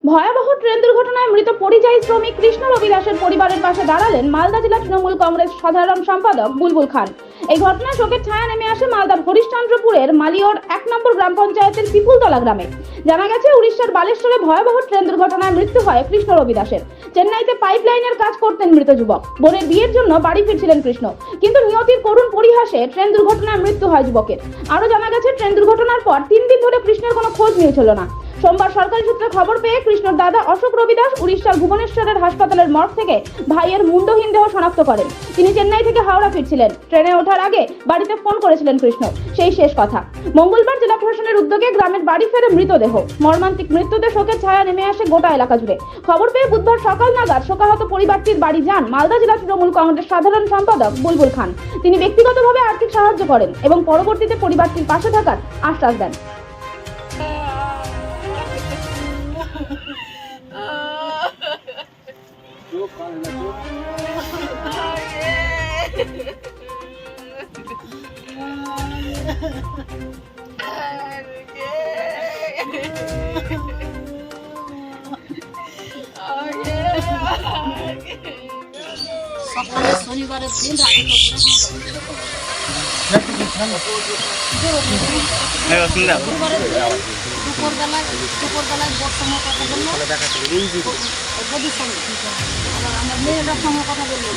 ভয়াবহ ট্রেন দুর্ঘটনায় মৃত পরিযায়ী শ্রমিক কৃষ্ণ রবি দাসের পরিবারের পাশে দাঁড়ালেন মালদা জেলা তৃণমূল কংগ্রেস সাধারণ সম্পাদক বুলবুল খান। এই ঘটনায় শোকের ছায়া নেমে আসে মালদার হরিশ্চন্দ্রপুরের মালিয়র 1 নম্বর গ্রাম পঞ্চায়েতের পিপুলতলা গ্রামে। জানা গেছে উড়িষ্যার বালেশ্বরে ভয়াবহ ট্রেন দুর্ঘটনায় মৃত্যু হয় কৃষ্ণ রবি দাসের। চেন্নাইতে পাইপলাইনের কাজ করতেন মৃত যুবক। বোনের বিয়ের জন্য বাড়ি ফিরছিলেন কৃষ্ণ, কিন্তু নিয়তির করুণ পরিহাসে ট্রেন দুর্ঘটনায় মৃত্যু হয় যুবকের। আরো জানা গেছে ট্রেন দুর্ঘটনার পর 3 দিন ধরে কৃষ্ণের কোনো খোঁজ মিলছিল না। সোমবার সরকারি সূত্রে খবর পেয়ে কৃষ্ণর দাদা অশোক রবি দাস উড়িষ্যার ভুবনেশ্বরের হাসপাতালের মর্গ থেকে ভাইয়ের মুন্ডহীন দেহ শনাক্ত করেন। তিনি চেন্নাই থেকে হাওড়া ফিরছিলেন। ট্রেনে ওঠার আগে বাড়িতে ফোন করেছিলেন কৃষ্ণ, সেই শেষ কথা। মঙ্গলবার জেলা প্রশাসনের উদ্যোগে গ্রামের বাড়ি ফেরে মৃতদেহ। মর্মান্তিক মৃত্যুতে শোকের ছায়া নেমে আসে গোটা এলাকা জুড়ে। খবর পেয়ে বুধবার সকাল নাগাদ শোকাহত পরিবারটির বাড়ি যান মালদা জেলা তৃণমূল কংগ্রেস সাধারণ সম্পাদক বুলবুল খান। তিনি ব্যক্তিগতভাবে আর্থিক সাহায্য করেন এবং পরবর্তীতে পরিবারটির পাশে থাকার আশ্বাস দেন। সকালে শনিবারের দিন দুপুরবেলায় বোর সঙ্গে কথা বললো, বদির সঙ্গে আবার আমার মেয়েটার সঙ্গে কথা বললো।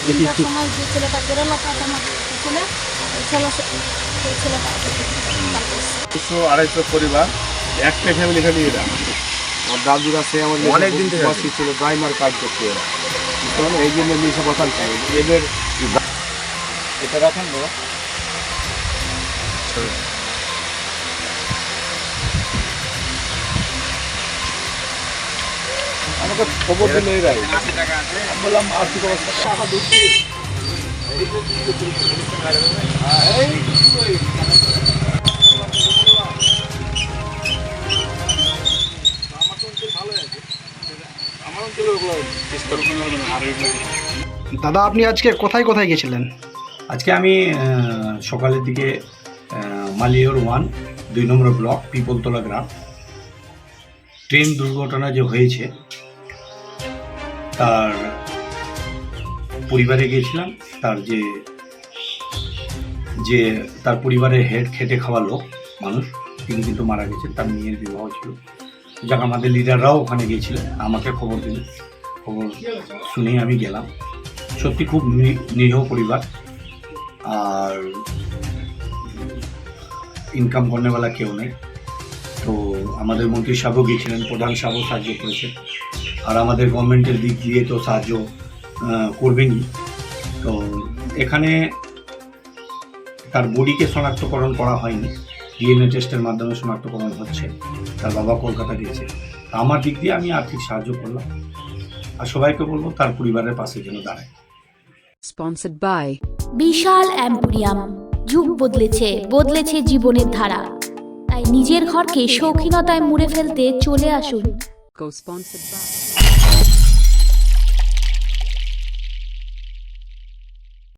তিনটার সময় যে ছেলেটা বেরোলো তাকে আমার ছেলে সেই ছেলেটা 200-250 পরিবার একটা ফ্যামিলি খালি এরা। আমার দাদুরা সে আমাদের অনেক দিন থেকে ছিল ড্রাইভার কাজ করতে এরা, এই জন্য মিশে কথা এদের এটা রাখেন তো। আমাকে খবর দিলে এরাই বললাম আর্থিক অবস্থা টাকা দিচ্ছি। দাদা, আপনি আজকে কোথায় কোথায় গেছিলেন? আজকে আমি সকালের দিকে মালিয়র 1 2 নম্বর ব্লক পিপলতলা গ্রাম ট্রেন দুর্ঘটনা যে হয়েছে তার পরিবারে গিয়েছিলাম। তার যে তার পরিবারের হেড খেটে খাওয়া লোক মানুষ, তিনি কিন্তু মারা গেছেন। তার মেয়ের বিবাহ ছিল, যাক আমাদের লিডাররাও ওখানে গিয়েছিলেন, আমাকে খবর দিল। খবর শুনেই আমি গেলাম। সত্যি খুব নিরীহ পরিবার, আর ইনকাম করনেওয়ালা কেউ নেই। তো আমাদের মন্ত্রী সাহেবও গিয়েছিলেন, প্রধান সাহেবও সাহায্য করেছেন, আর আমাদের গভর্নমেন্টের দিক দিয়ে তো সাহায্য করবেনই। তো এখানে তার বডিকে শনাক্তকরণ করা হয়নি, ডিএনএ টেস্টের মাধ্যমে শনাক্তকরণ হচ্ছে। তার বাবা কলকাতা গিয়েছে। আমার দিক দিয়ে আমি আর্থিক সাহায্য করলাম, আর সবাইকে বলবো তার পরিবারের পাশে যেন দাঁড়ায়। Sponsored by বিশাল অ্যাম্পোরিয়াম। যুগ বদলেছে জীবনের ধারা। তাই নিজের ঘরকে শৌখিনতায় মুড়ে ফেলতে চলে আসুন। Co-sponsored by